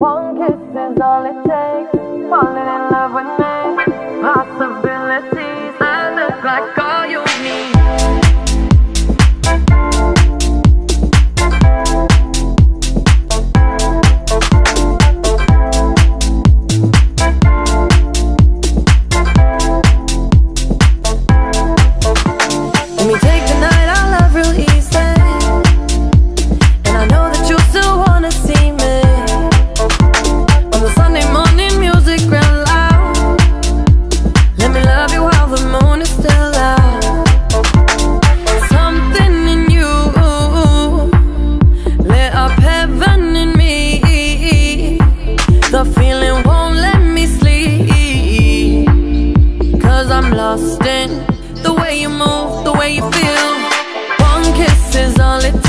One kiss is all it takes. Falling in love with me. Possibilities that look like all you need. Let me take the night, I love real easy. And I know that you still wanna see me. On the Sunday morning, music real loud. Let me love you while the moon is still out. Something in you lit up heaven in me. The feeling won't let me sleep, 'cause I'm lost in the way you move, the way you feel. One kiss is all it takes.